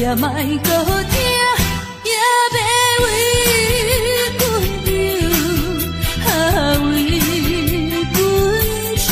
也莫搁听，也要为阮流，为阮愁。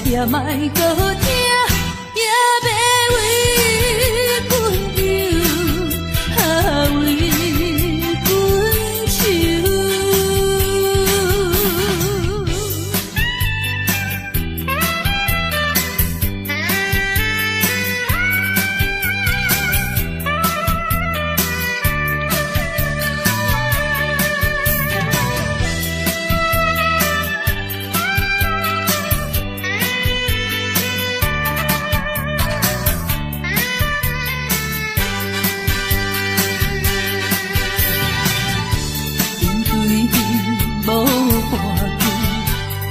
也莫搁听，也要为阮流，为阮愁。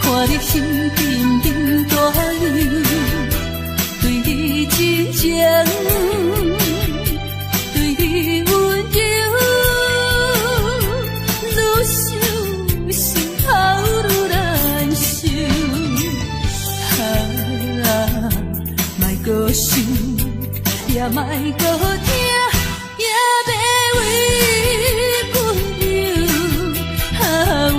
看你心沉沉大流，对你真情，对你温柔，愈想心头愈难受。莫搁想，也莫搁听，也要为阮流，为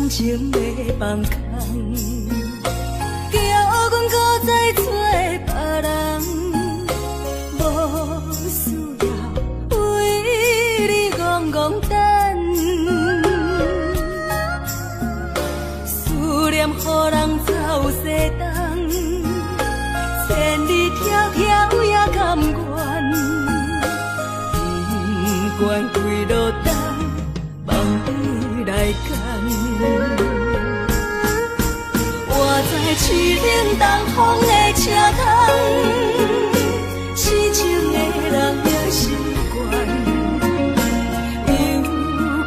情要放空，叫阮搁再找别人，无需要为你戆戆等，思念予人走西东，千里迢迢也甘愿，不管几路灯，梦里来干。我在凄冷东风的车窗，痴情的人也习惯，又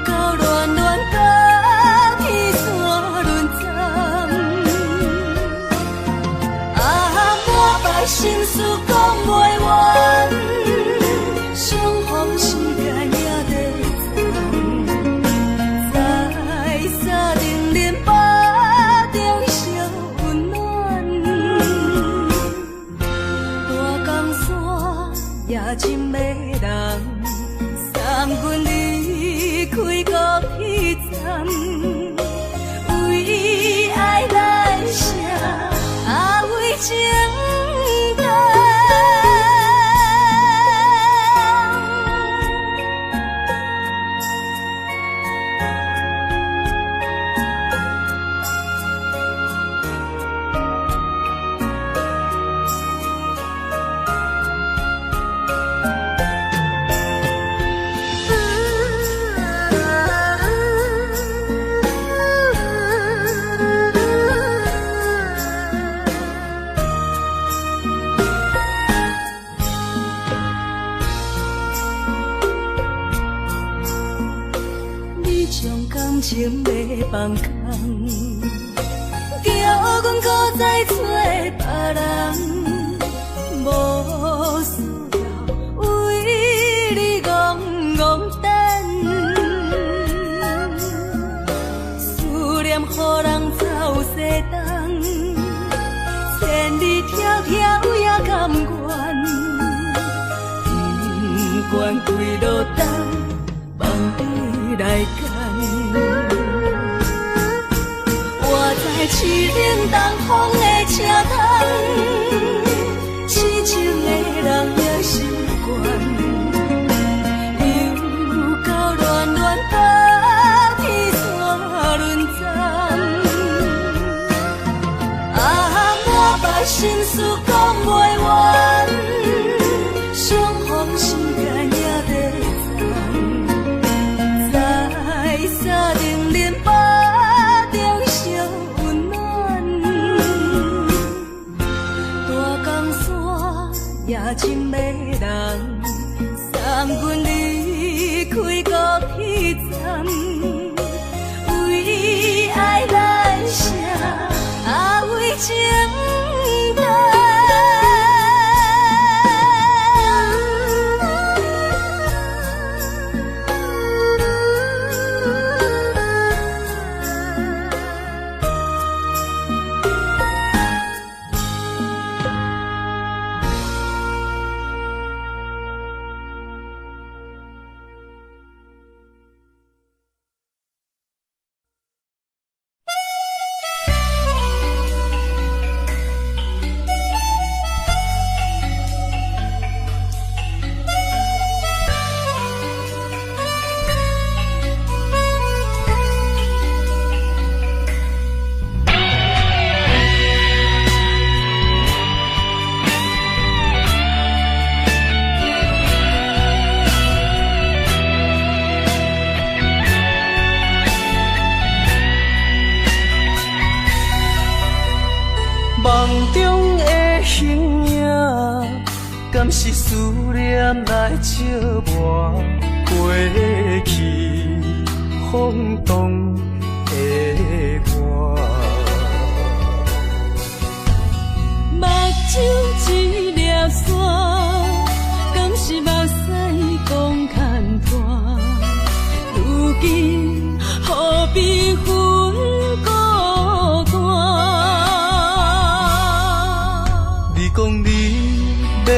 到乱乱甲天线轮藏。满腹心事讲袂完，相逢时间也在藏，在沙定林巴中烧温暖。你将感情要放空，叫阮搁再找别人，无需要为你戆戆等，思念予人走西东，千里迢迢也甘愿，不管几路灯，望你来干。我在凄冷东风的车窗，痴情的人也习惯，又到乱乱把天线轮转。啊，满腹心事讲袂完，相逢时间也在等，在沙定连巴中相温暖。大江山也真迷人，送阮离开高铁站，为爱来写为情淡。敢是思念来笑我过去风动的我？目睭一粒沙，敢是目屎讲牵拖？如今何必分孤单？你讲你要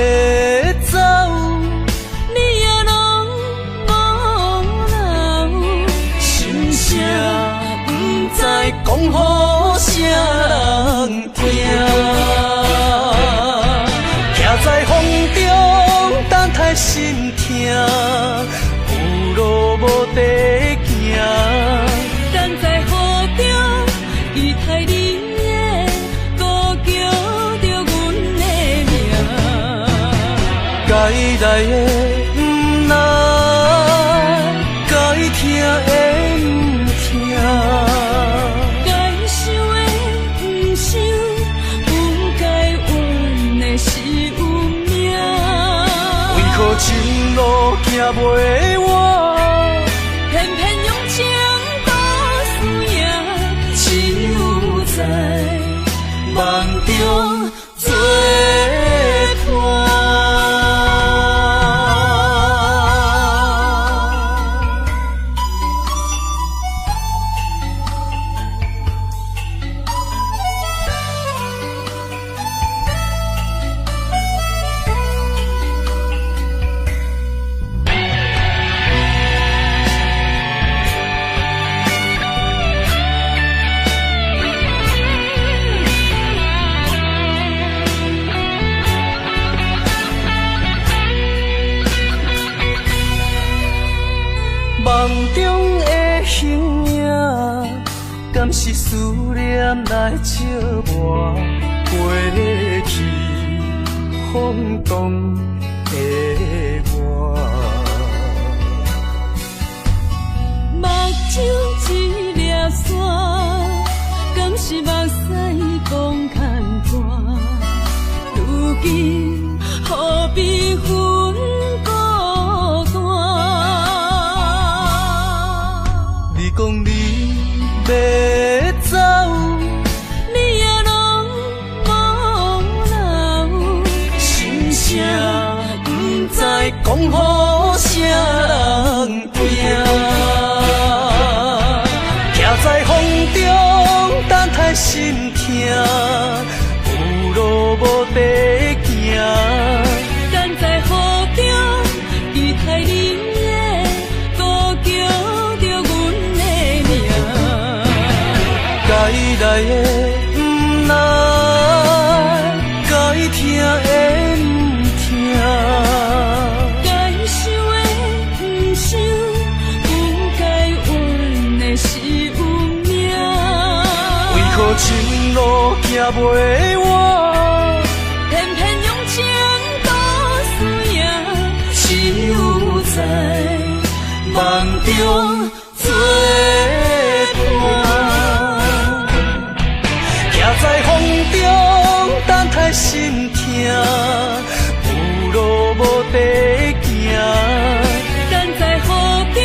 走，你也拢无留，心声不知讲予啥人听，徛在风中等待心痛，有路无地行。等在雨中，伊害你的孤叫着阮的名。该来的不来，该听的不听，该想的不想，不该怨的是有命。为何情路行袂完，偏偏用情多输赢，只有在梦中做伴。梦中的形影，敢是思念来笑我过去风动的我？目睭一粒沙，敢是目屎讲牵拖？如今何必分孤单？你讲你要走，你也拢无留，心声不知讲予啥人听。徛在风中，等待心痛，有路无地行。等在雨中，期待你的歌叫着阮的名。该来的不来，该听的不听，该想的不想，不该怨的是有命。为何情路行袂完，偏偏用情多输赢，只有在梦中做伴。徛在风中，等待心痛，有路无地行。等在雨中，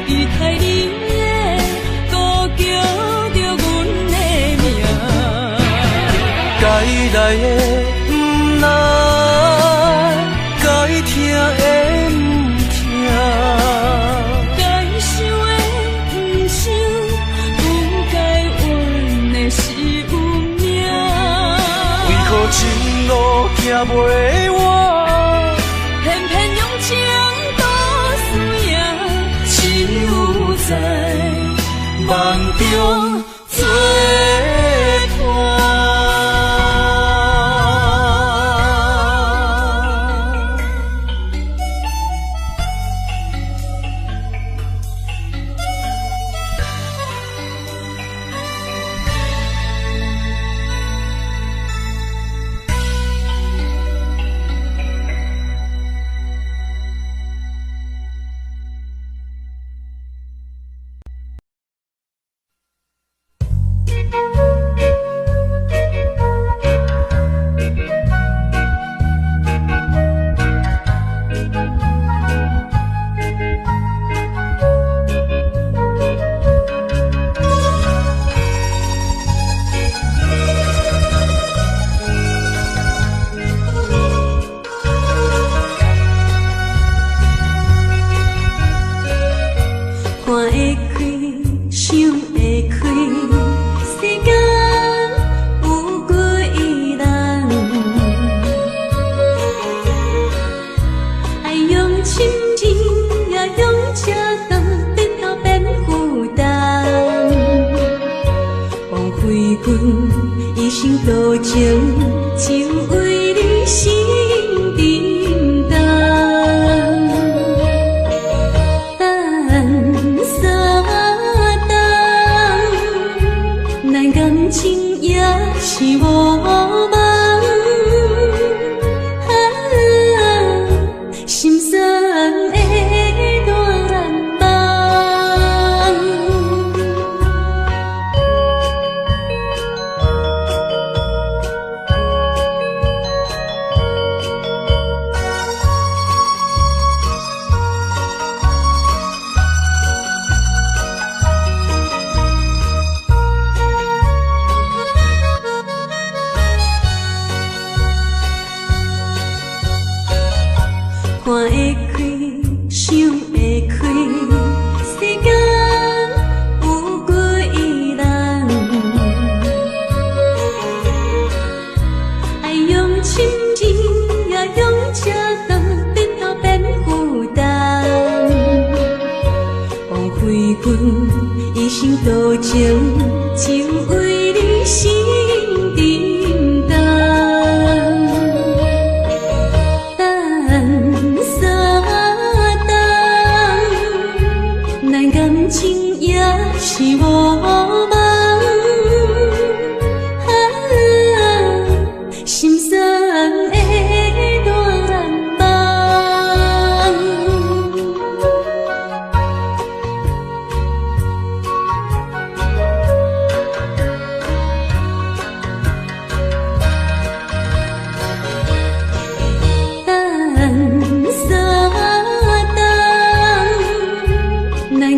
期待你的歌叫着阮的名。该来的不来，该听的不听，该想的不想，不该怨的是有命。为何情路行袂完，偏偏用情多输赢，只有在梦中做伴。看会开，想会开，世间有几人？爱用深情，也用车灯，得到变负担。枉费阮一生多情，只为你心沉重。感情也是无望，心酸的大梦。看会开，想会开，世间有几人？爱用深情，也用车灯，得到变负担。枉费阮一生多情，只为你心沉重。感情也是无望，心酸的大梦。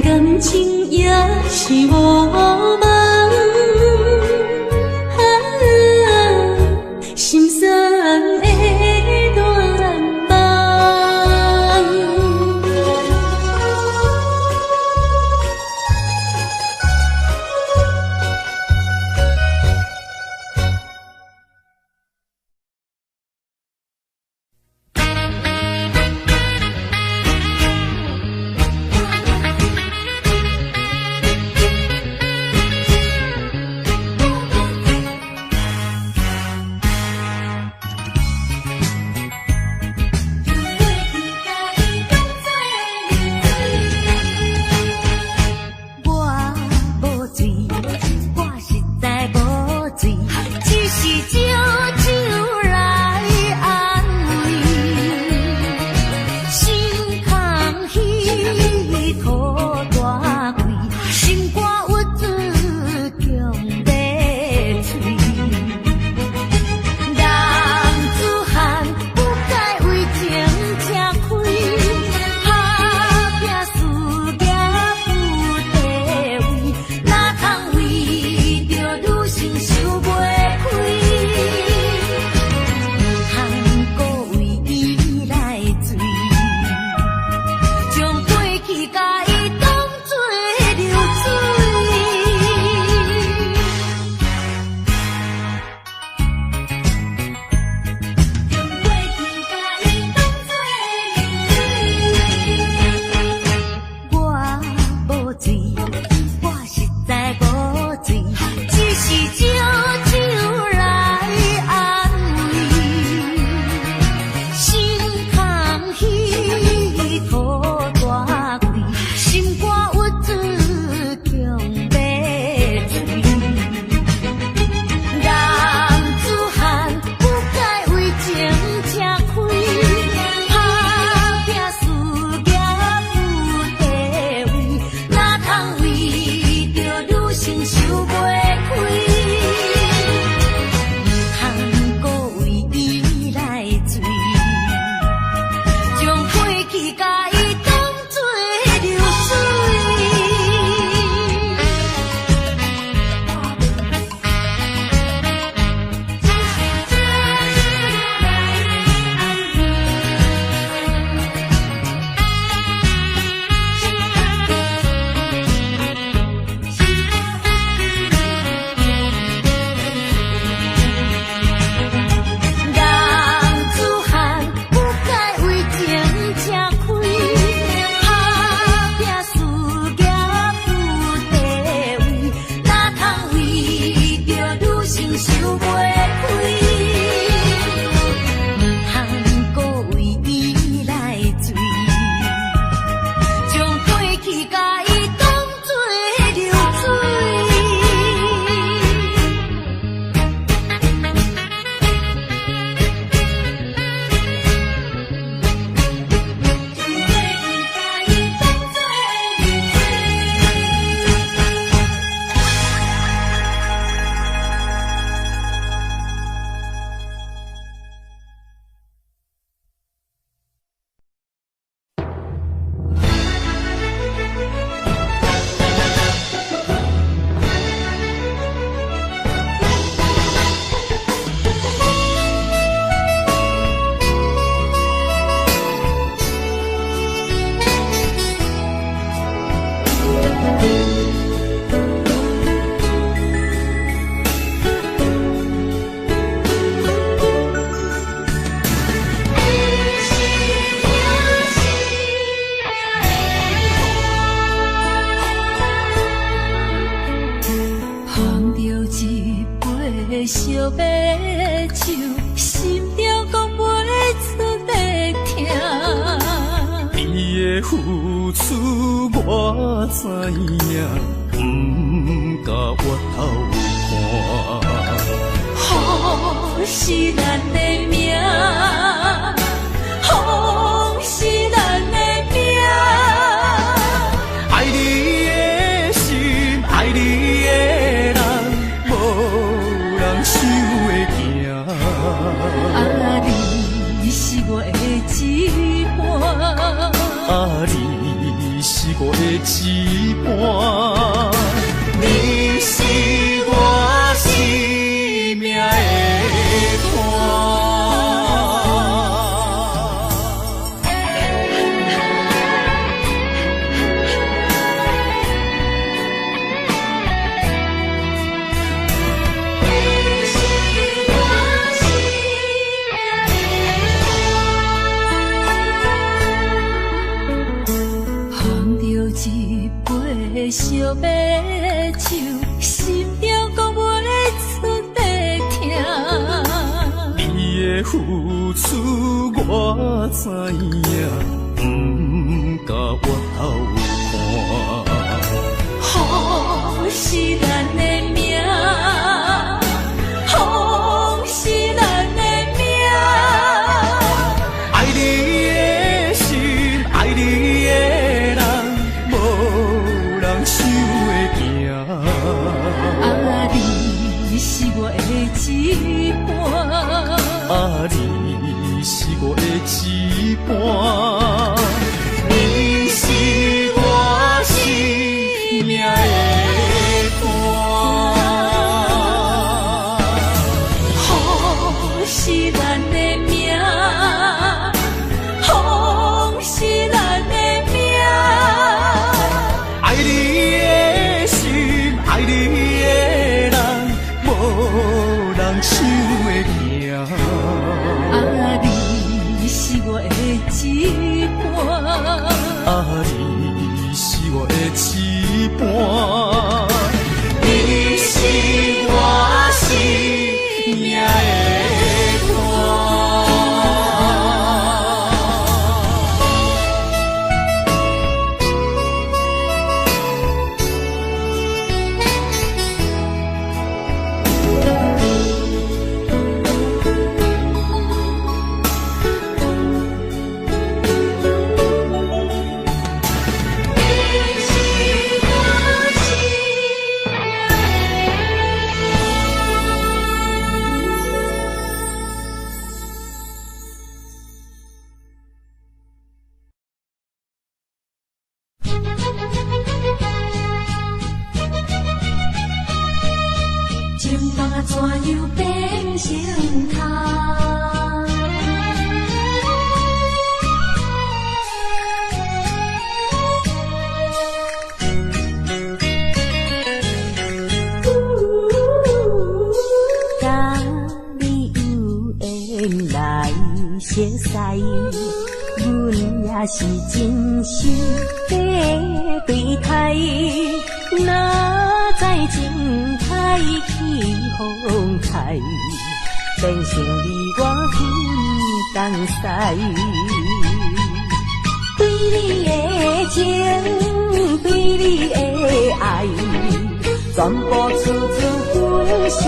感情也是无梦，心酸的乱梦。烧白酒，心中讲袂出的痛。伊的付出我知影，不甲我头看。好是咱的命，好是咱的命。爱你的心，爱你的人，无人想会行。啊，你是我的一半，啊，你是我的一半。手，心中讲袂出地痛。你的付出我知影，不甲我头看。风是咱的命，风是咱的命。爱你的心，爱你的人，无人想会行。啊，你是我的一半。啊，你是我的一半，你是我生命的伴。风是咱的命，风是咱的命。爱你的心，爱你的人，无人想会行。啊，你是我的一半。啊，你是我的一半，你是我生命的伴。情梦啊，怎样变成他？甲你有缘来熟悉，阮也是真心在对待。哪知情海起风台，变成你我分东西。对你的情，对你的爱，全部处处阮心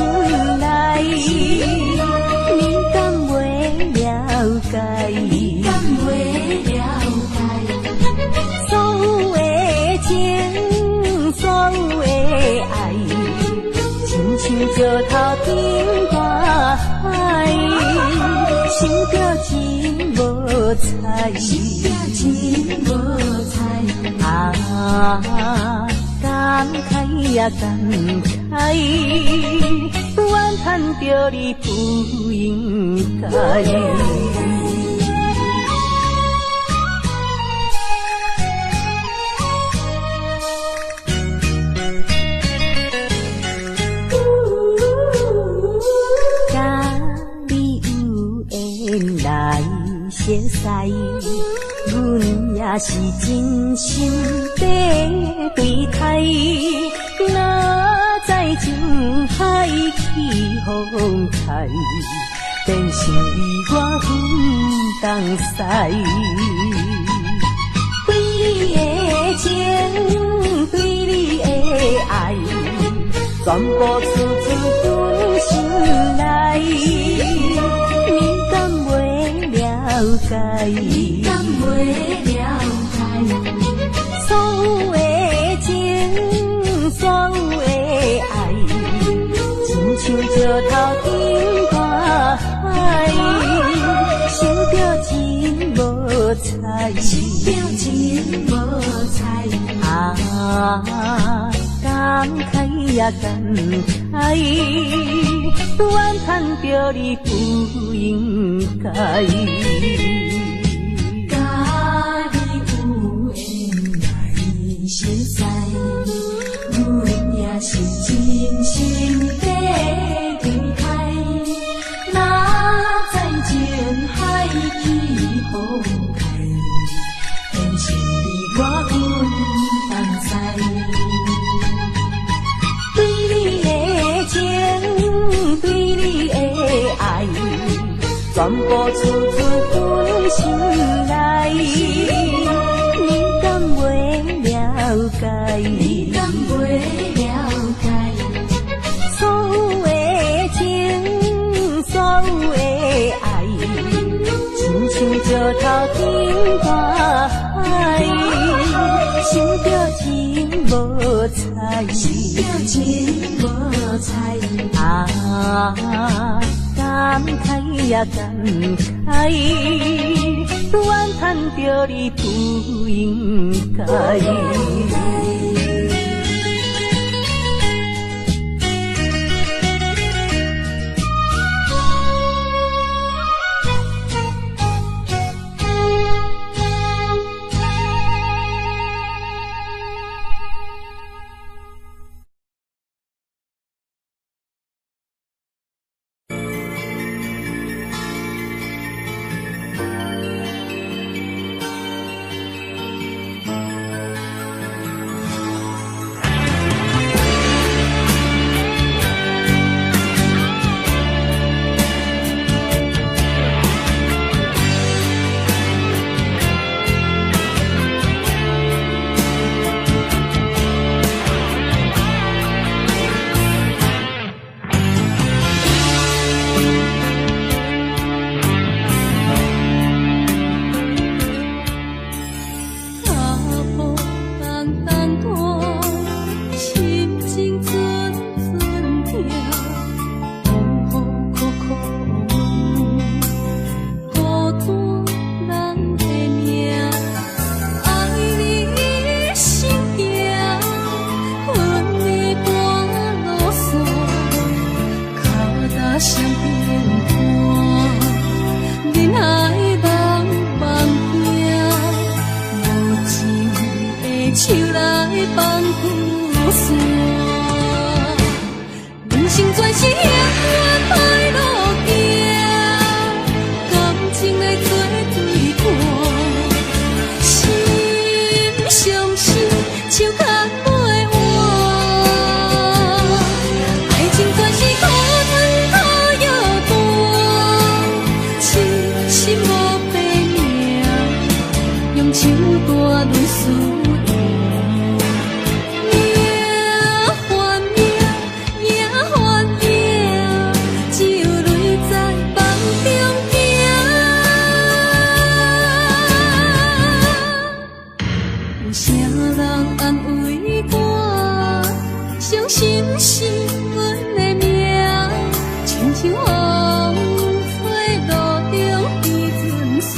内。你敢袂了解？你敢袂了解？所有的情，所有的爱，亲像石头顶大海，想着真无彩，真无彩。啊，感慨呀感慨，怨叹着你不应该。来熟悉，阮也是真心在对待。哪知情海起风台，变成你我分东西。对你的情，对你的爱，全部处处阮心内。你敢袂了解？你敢袂了解？所有的情，所有的爱，亲像石头顶大海，想着真无彩，想着真无彩。啊，感慨呀感慨，怨叹着你不应该。甲你有缘来熟悉，阮也是真心在对待。哪知情海起风台，变成你我分东西。全部储存阮心内。你敢袂了解？你敢袂了解？所有的情，所有的爱，亲像石头顶大海，心着情无彩，心着情无彩。啊，感慨呀感慨，怨叹着你不应该。手来放雨伞，人生全是险恶歹路行，感情的做对看，心伤心，手牵袂完，爱情全是苦糖苦药断，痴心无白命，用手大泪湿。心是阮的命，亲像风吹路中的阵线。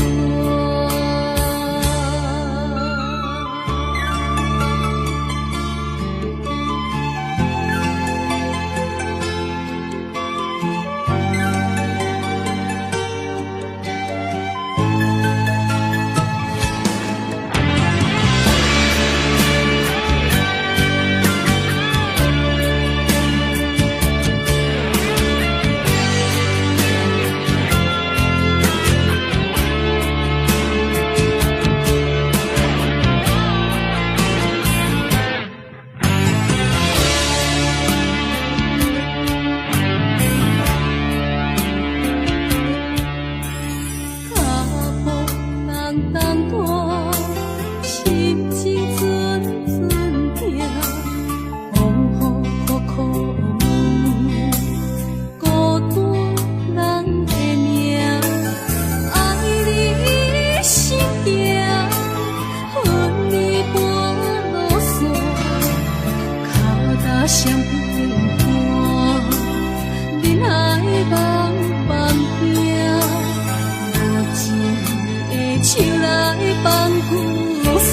相片看，人海茫茫行，无情的手来放雨伞，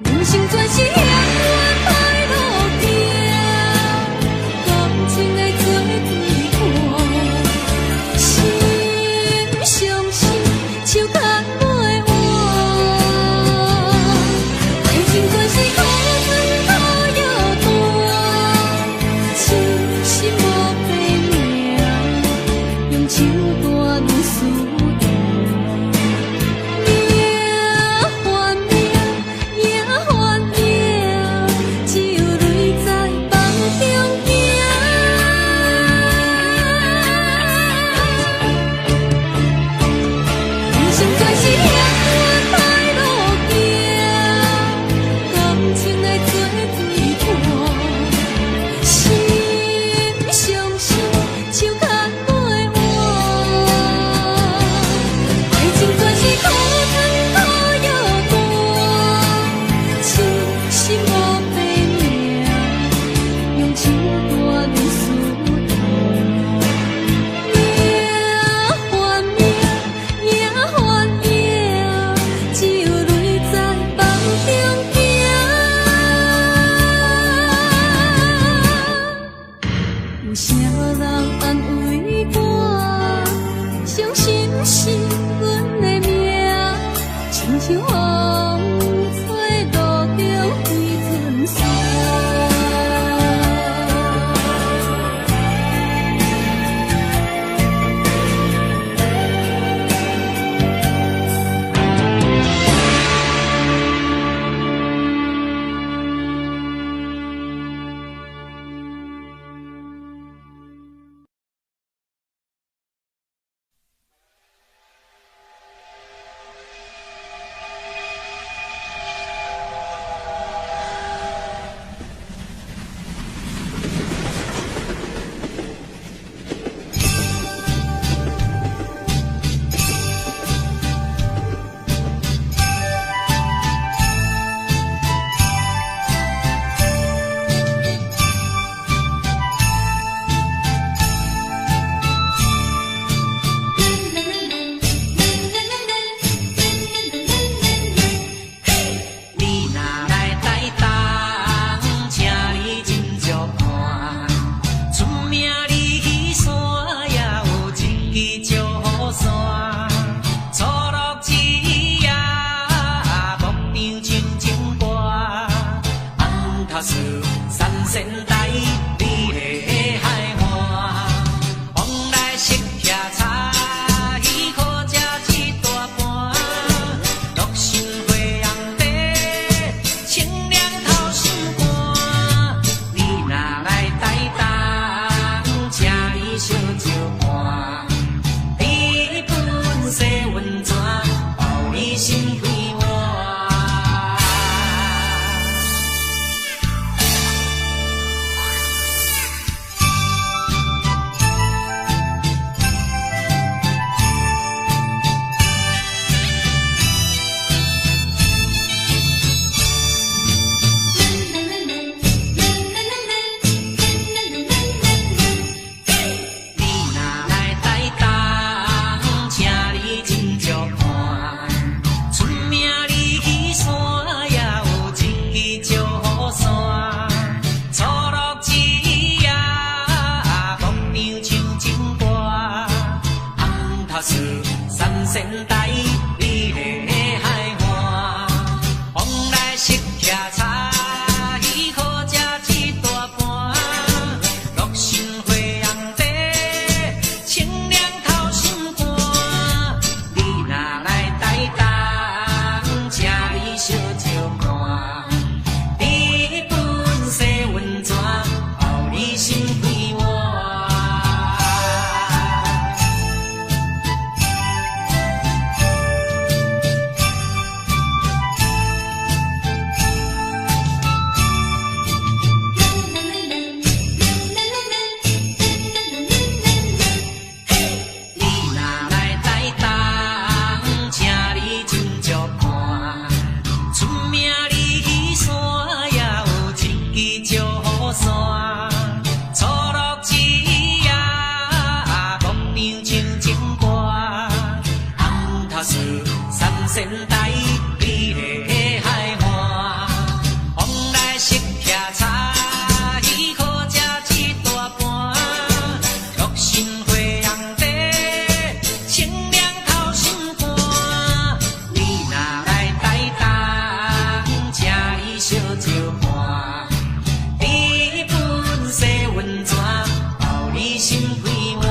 人生全是险恶歹路行，感情的做对看，心伤心，手牵袂完，爱情全是苦糖。手大泪湿断，命还命，命还命。塔斯三仙台，美丽的海岸，往来色徛茶，鱼可食一大盘，乐心花红茶，清凉透心肝。你若来台东，请你烧酒盘，你本洗温泉，包你心归我。三仙台，美丽的海岸，往来色徛茶，鱼可食一大盘，乐心花红茶，清凉透心肝。你若来台东，请你烧酒盘，你本洗温泉，包你心归我。三仙台，美丽的海岸，往来色徛茶，鱼可食一大盘，乐心花红茶，清凉透心肝。你若来台东，请你烧酒盘，你本洗温泉，包你心归我。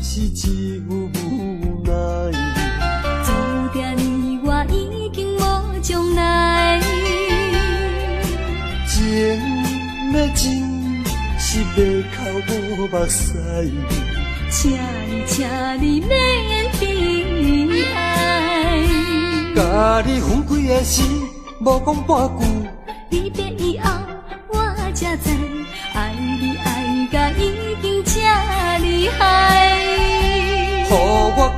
是一无奈，注定你我已经无将来。情要真是要哭无目屎，请你免悲哀。甲你分开的时，无讲半句，离别以后我才知，爱你爱甲已经这厉害。予我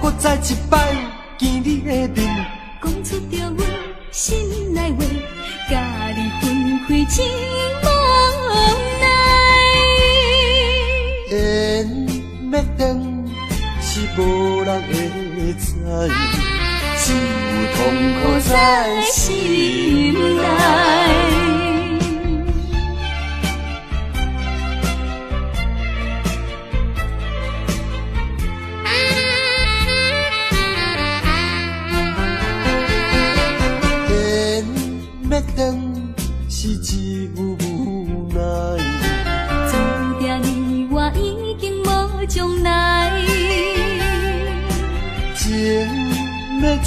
搁再一摆见你的面，讲出着阮心内话，甲你分开真无奈。缘要断是无人会知，只有痛苦在心内。是一无奈，注定你我已经无将来。情要真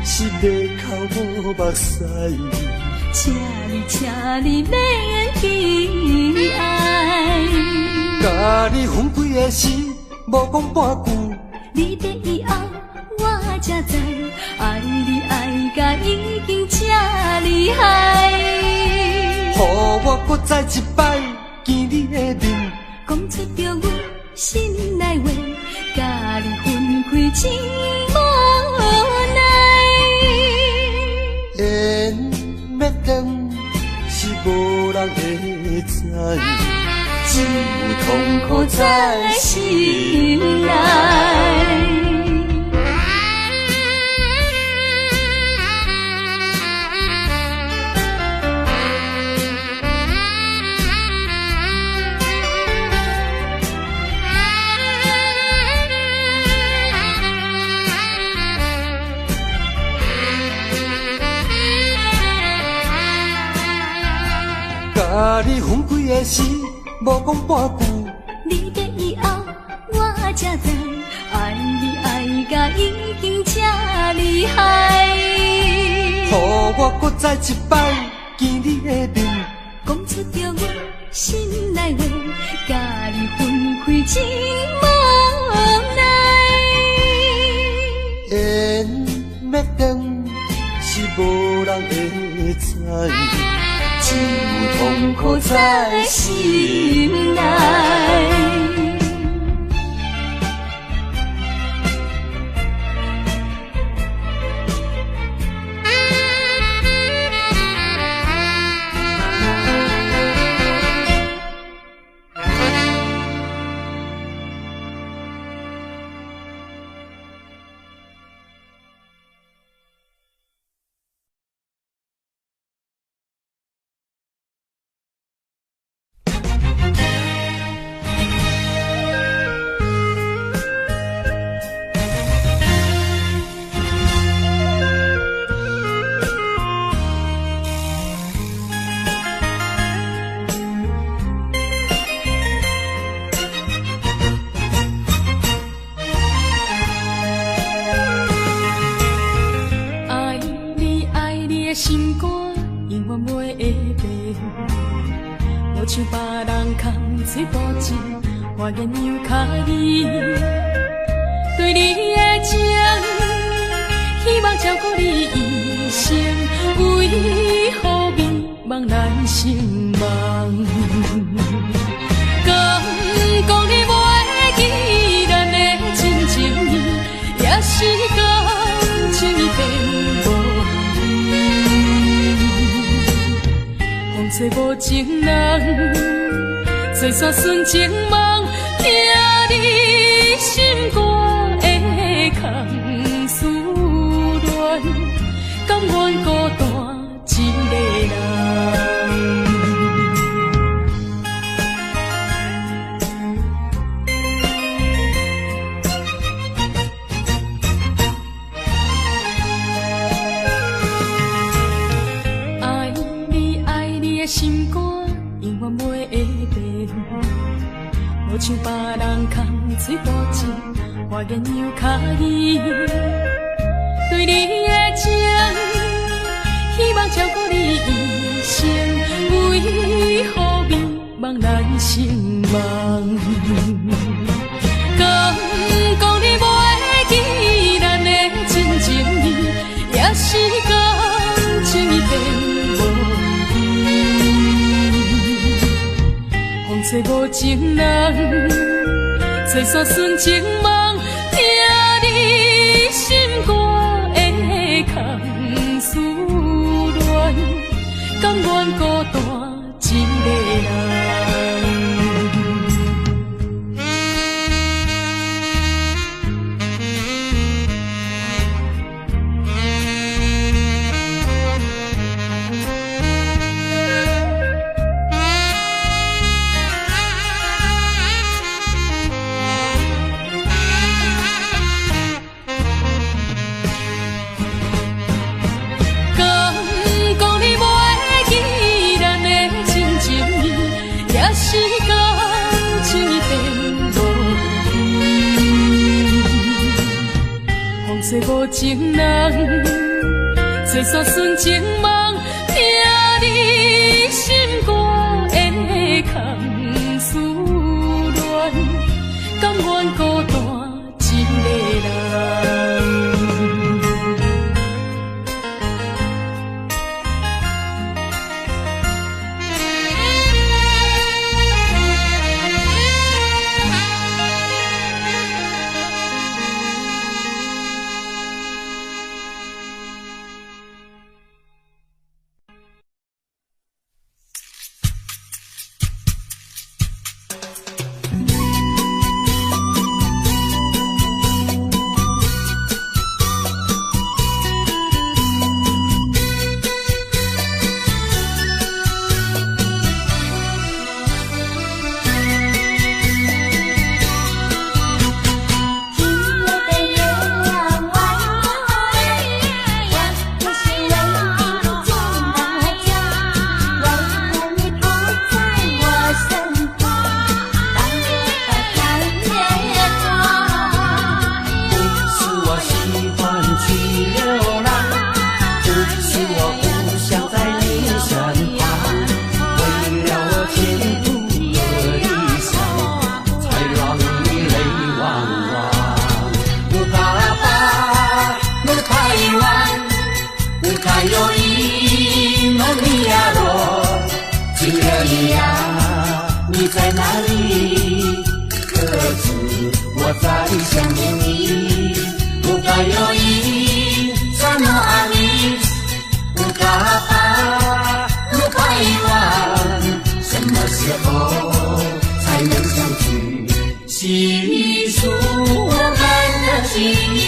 是要哭无目屎，请你免悲哀。甲你分开的时，无讲半句，离别以后我才知，爱你爱甲已经这厉害。予我搁再一摆见你的面，讲出着阮心内话，甲你分开真无奈。缘要断，是无人会知，只有痛苦在心内。甲你分开的时，无讲半句。你的以后，我才知，爱你爱甲已经这厉害。予我搁再一摆见你的面，讲出着阮心内话，甲你分开真无奈。缘要断，是无人会知。只有痛苦在心内。心肝永远袂会变，无像别人空嘴保证，我愿由脚你对你的情，希望照顾你一生，为何迷茫难成梦？敢讲你袂记咱的真情意，也是感情变无。风吹无情人，做煞纯情梦，听你心肝的空思恋，甘愿孤单一个人。心肝永远袂会变，无像别人空嘴保证，我愿由脚你对你的情，希望照顾你一生，为何迷茫难成梦？敢讲你袂记咱的真情意，也是感情变。风吹无情人，做煞纯情梦，听你心肝的空思恋，甘愿孤单一个人。做无情人，做煞纯情梦，听你心肝的空思恋，甘愿孤单一个人。在想念你，不该有意，怎么爱你？不该把，不该遗忘，什么时候才能相聚？细数我们的情谊。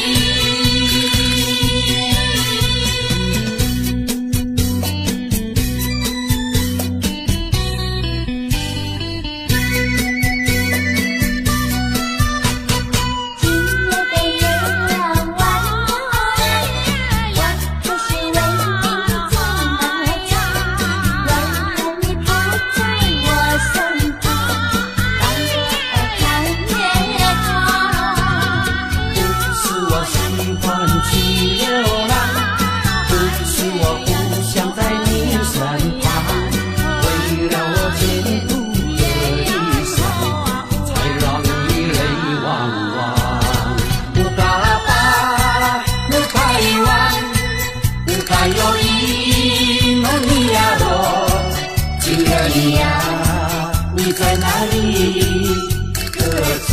在哪里？可知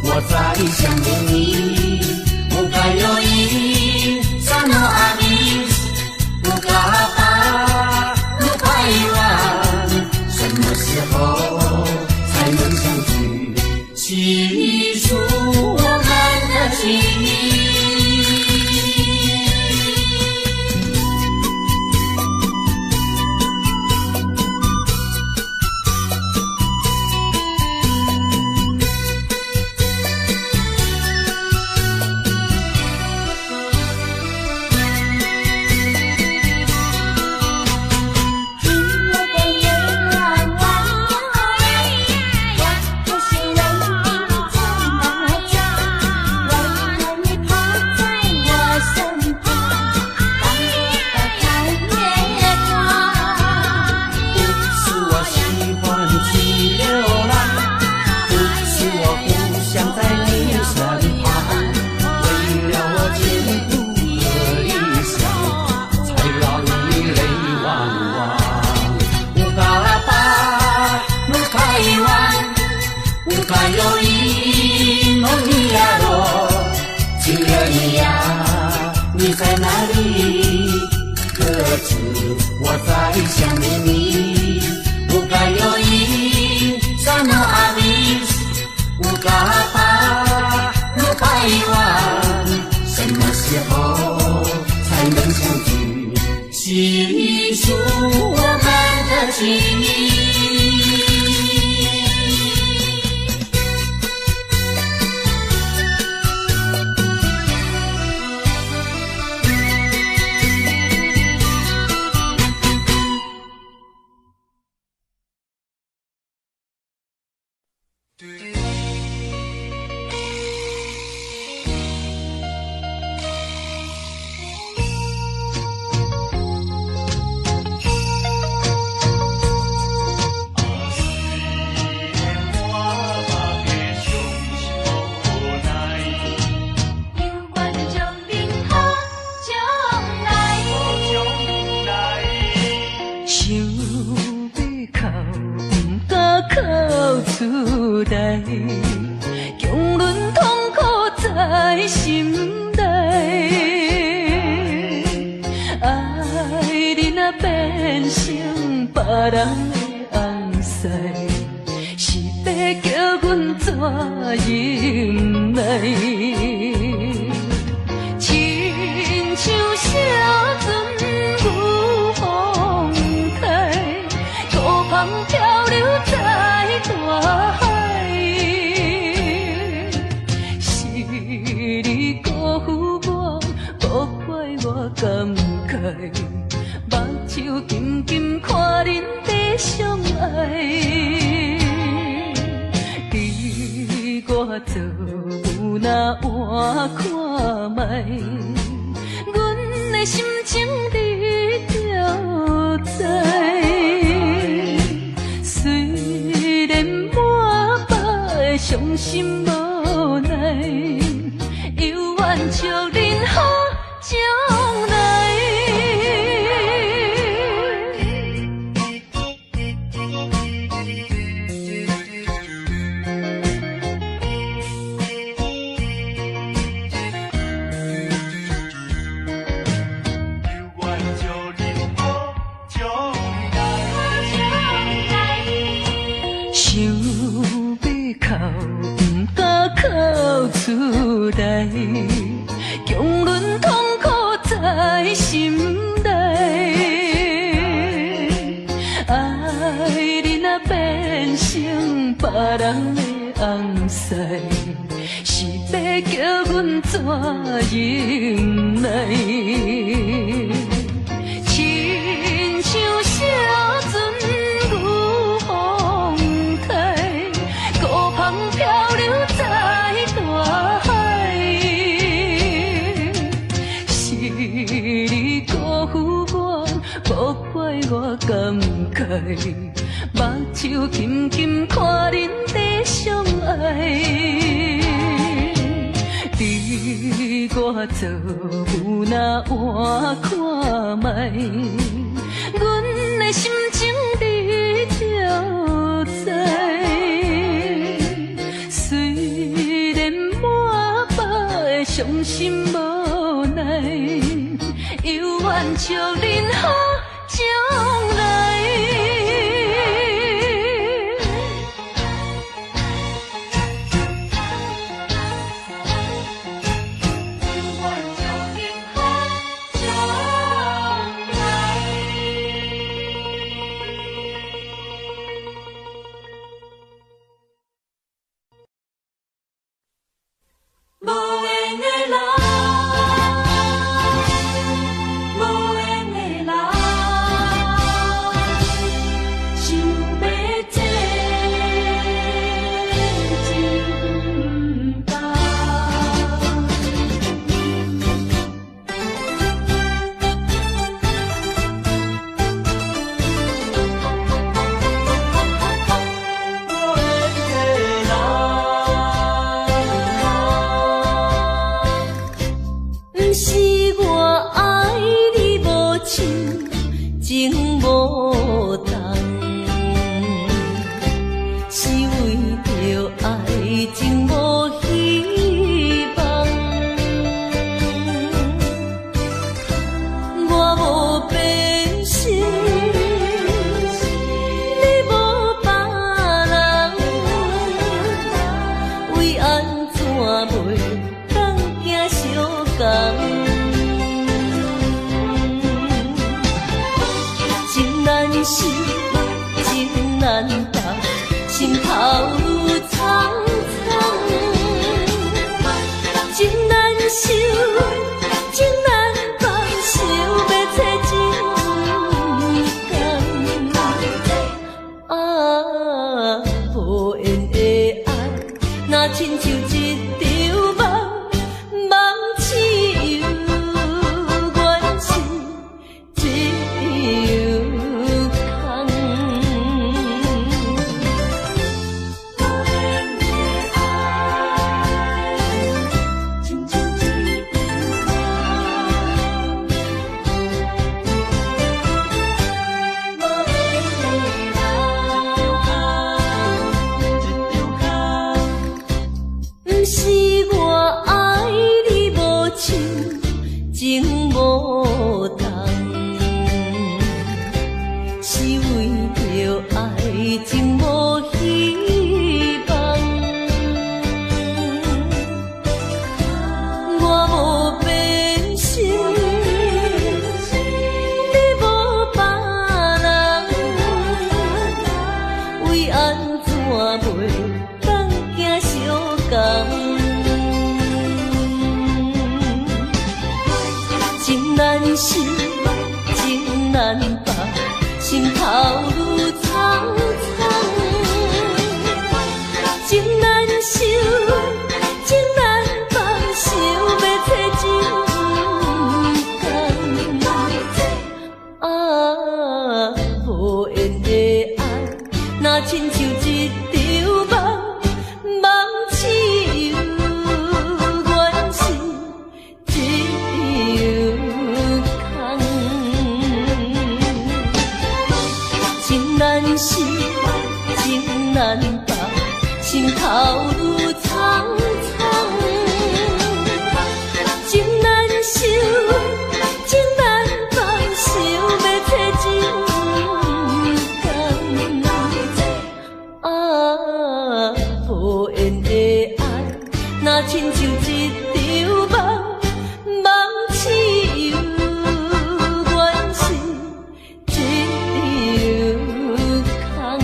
我在想念你？不该有意，怎么爱你？不该把，不该遗忘，什么时候才能相聚？细数我们的情谊。你在哪里？可知我在想念你？不该有意，怎么爱你？不该把，不该遗忘，什么时候才能相聚？细数我们的情谊。不敢哭出来，强忍痛苦在心内。爱你若变成别人的红婿，是要叫阮怎忍耐？亲像小船入风台，孤帆漂流在大海。是你辜负我，无怪我感慨，目睭轻轻看恁在相爱。伫我做有那换看卖，阮的心情你就知。虽然满腹的伤心无奈，犹愿祝恁好将来。无缘的爱，若亲像一场梦，梦似又原是一场空。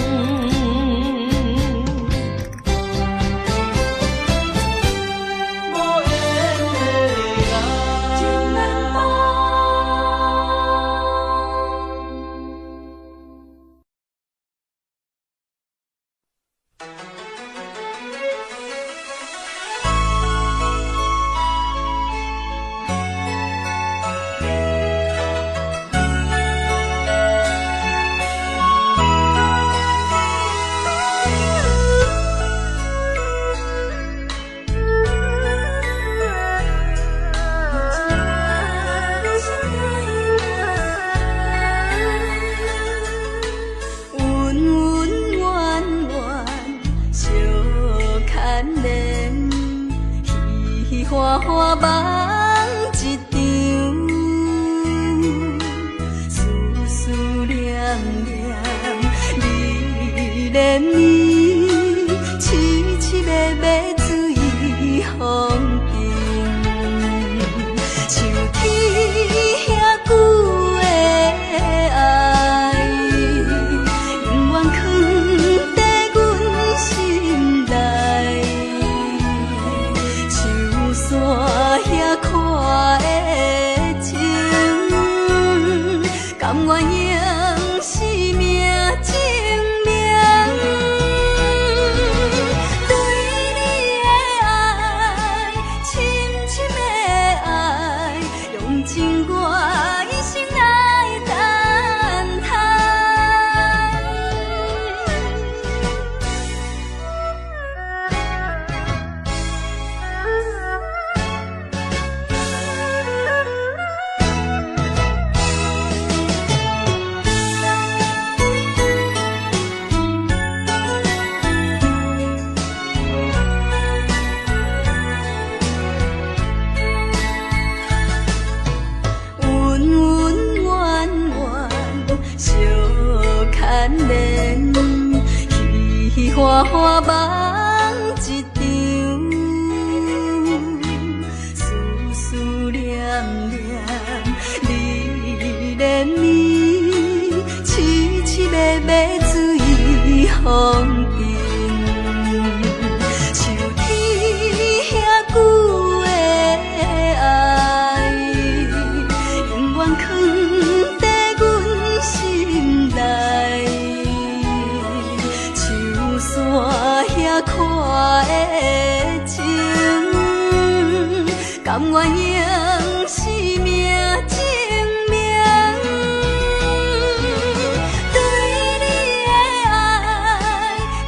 无缘的爱，真难忘。花花梦一场，思思念念，你连绵，凄凄密密水风景，像天遐久的爱，永远藏在阮心内。山遐看的情，甘愿用生命证明，对你的爱，深深的爱，用尽我一生来等待。花花梦一场，思思念念，你连绵，凄凄密密水风景，像天遐久的爱，永远藏在阮心内。山遐看的情，甘愿用生命证明，对你的爱，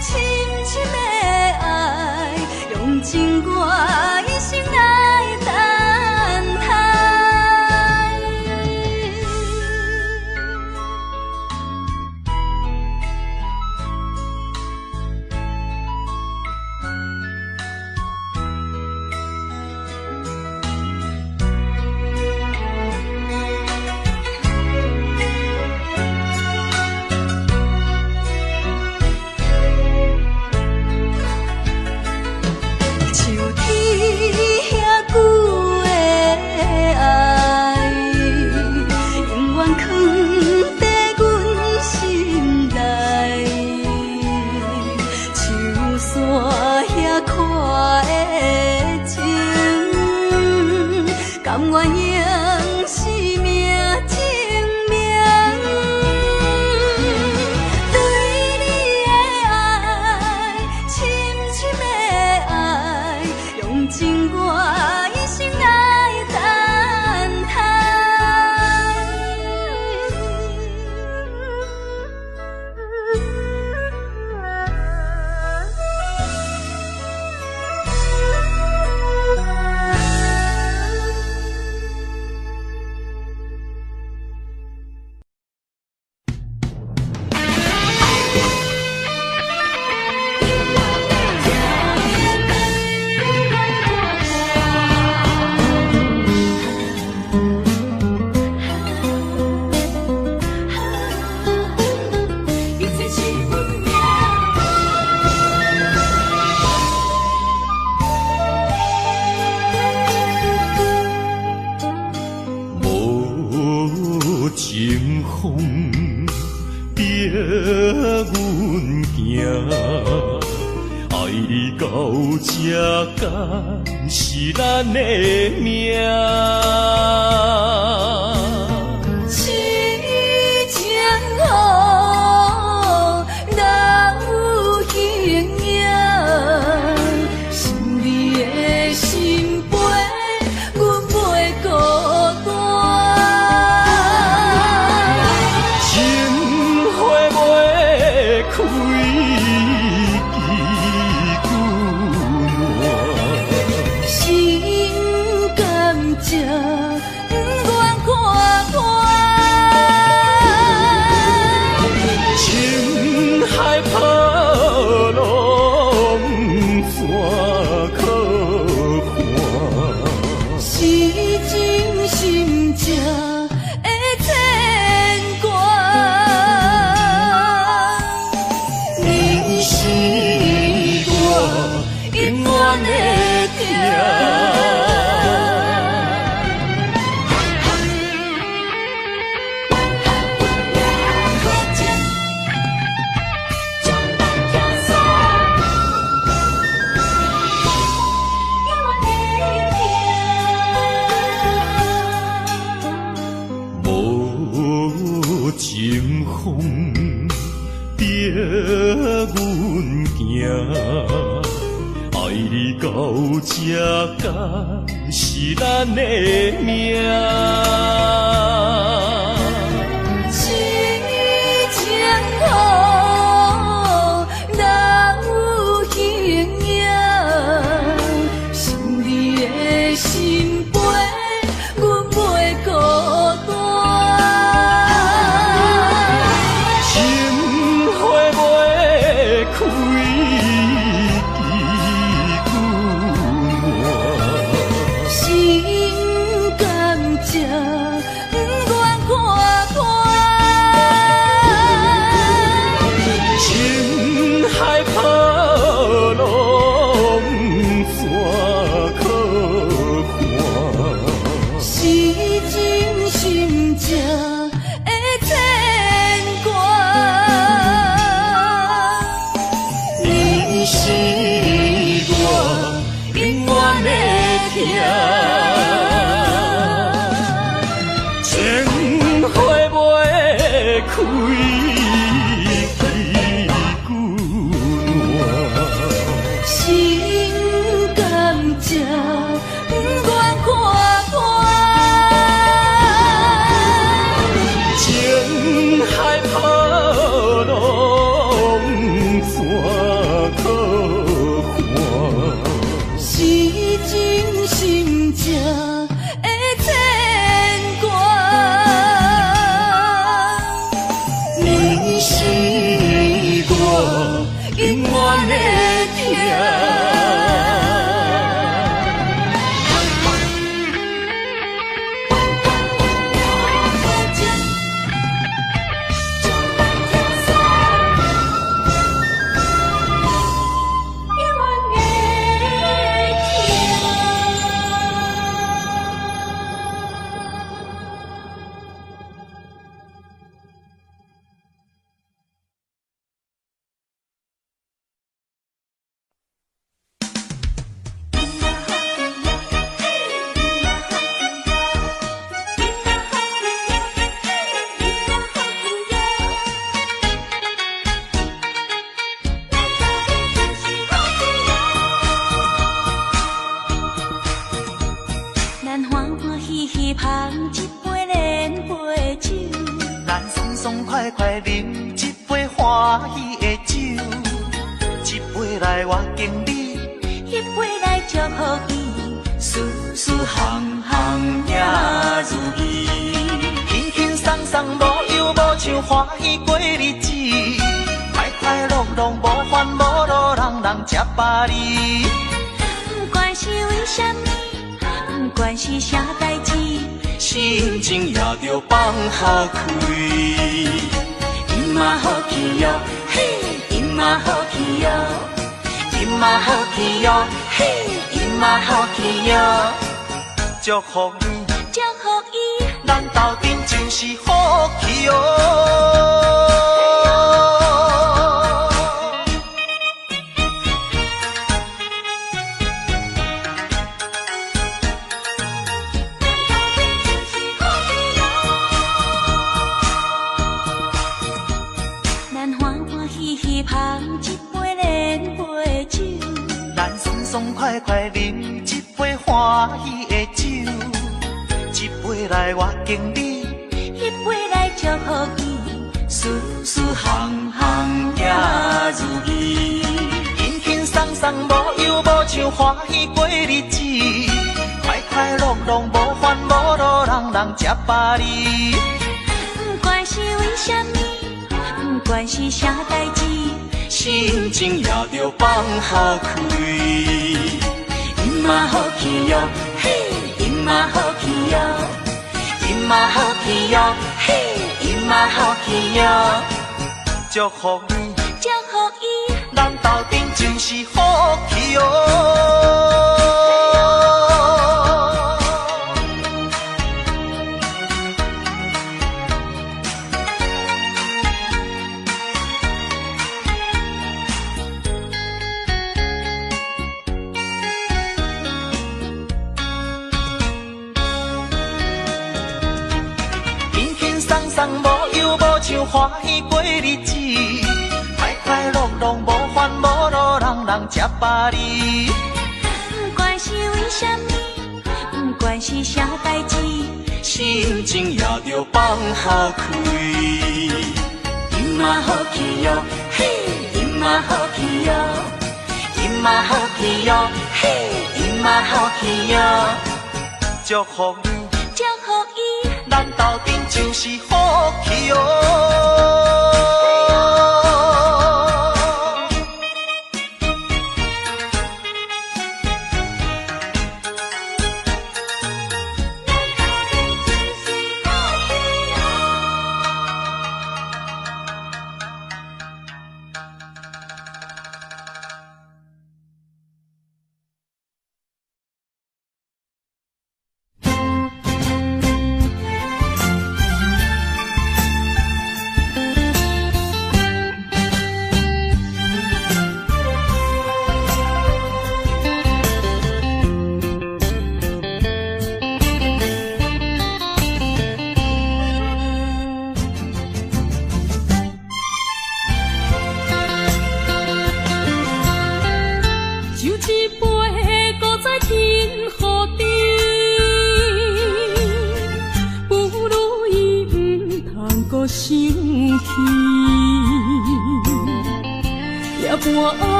深深的爱，用尽我一生来等待。像天敢是咱的命。痴情好，人有形影，想你的心陪，阮袂孤单。情花袂开。情不愿看看，情海波浪怎可看？是真心正的牵挂，你是我永远的疼。情风逼阮行，爱你到这敢是咱的命。痴情好，人有形影，想你的心陪，阮袂孤单。情不愿看看，情海波浪怎可看？是真心正的牵挂，你是我永远的疼。开心甘情不愿看看，情海波浪怎可看？是真心正的牵挂。你是我永远的疼。快快饮一杯欢喜的酒，一杯来我敬你，一杯来祝福伊，事事行行也如意，轻轻松松无忧无愁，欢喜过日子，快快乐乐无烦无恼，人人吃饱哩。不管是为什么，不管是啥代志，心情也着放好开。今嘛好气哟，嘿，今嘛好气哟，今嘛好气哟，嘿，今嘛好气哟。祝福你，祝福伊，咱斗阵就是好气哟。爽快快饮一杯欢喜的酒，一杯来我敬你，一杯来祝福伊，事事行行也如意。轻轻松松无忧无愁，欢喜过日子，快快乐乐无烦无恼，人人吃饱哩。不管是为什么，不管是啥代志，心情也着放好开。嘛好气哟，嘿，伊嘛好气哟，伊嘛好气哟，嘿，伊嘛好气哟，祝福你，祝福伊，咱斗阵就是好气哦。无忧无愁，欢喜过日子，快快乐乐无烦无恼，人人吃饱哩。不管是为什么，不管是啥代志，心情也着放好开。伊嘛好气哟，嘿，伊嘛好气哟，伊嘛好气哟，嘿，伊嘛好气哟，祝福你，祝福伊，咱斗阵就是好气哦。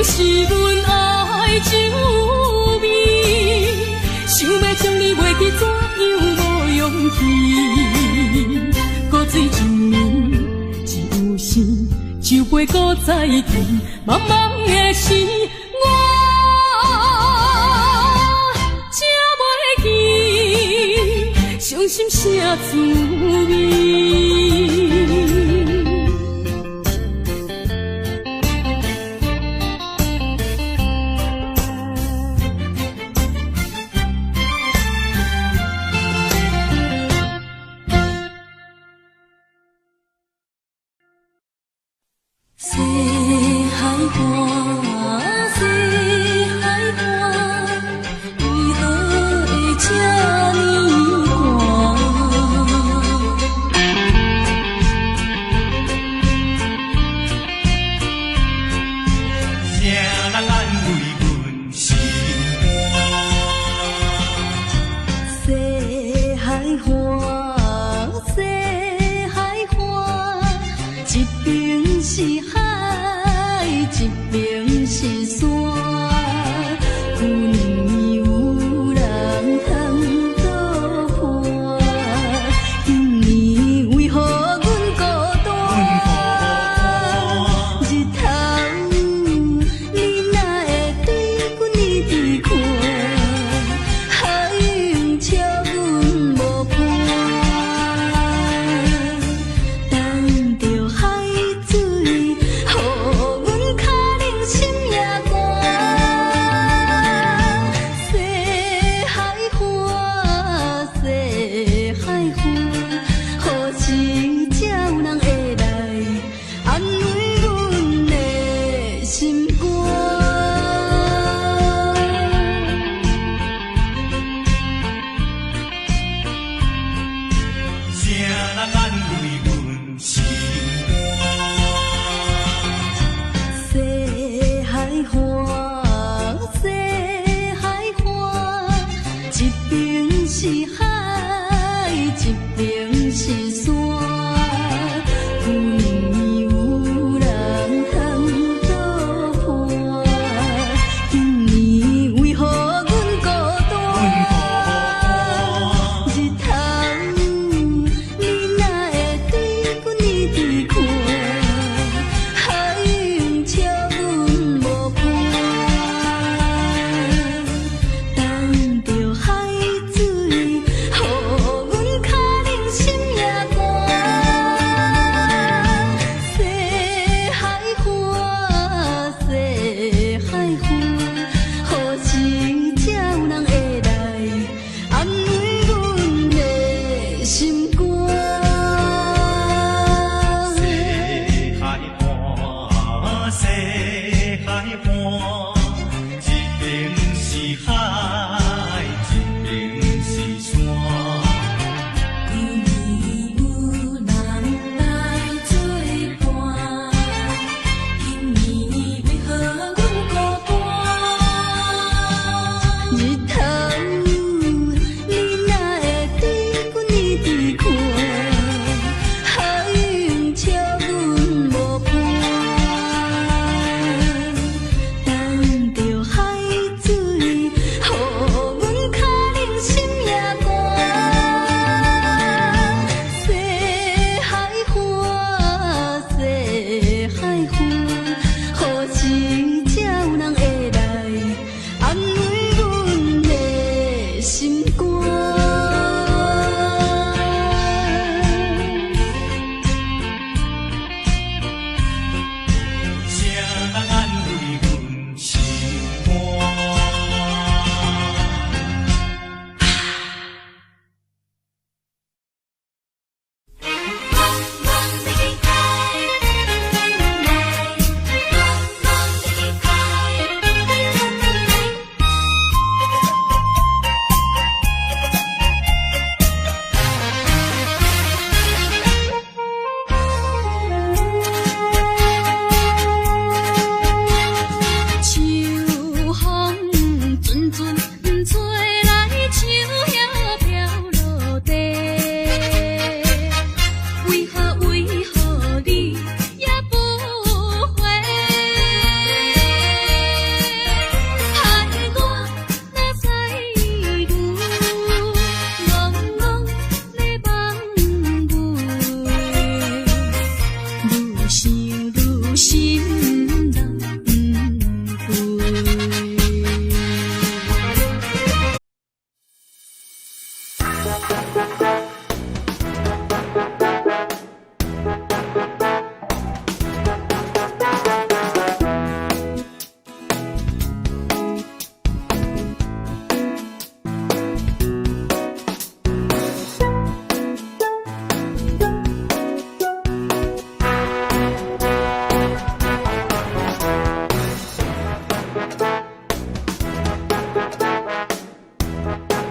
是阮爱酒味，酒杯搁再甜，茫茫的时，我吃袂起，伤心啥滋味？西海花，西海花，为何会这呢寒？谁人安慰阮心肝？西海花，西海花，一边是海，一边是山。旧年有人通倒破，今年为何阮孤单？日头你哪会对阮一直看？海涌笑阮无伴，等着海水，予阮脚冷心也寒。西海花，西海花，何时才有人会来安慰阮的心肝？谁人安慰阮心肝？西海花，西海花，一边是海，一边是山。旧年有人通倒破，今年为何阮孤单？日头你哪会对阮一直看？海涌笑阮无伴，等着海水，予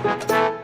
Thank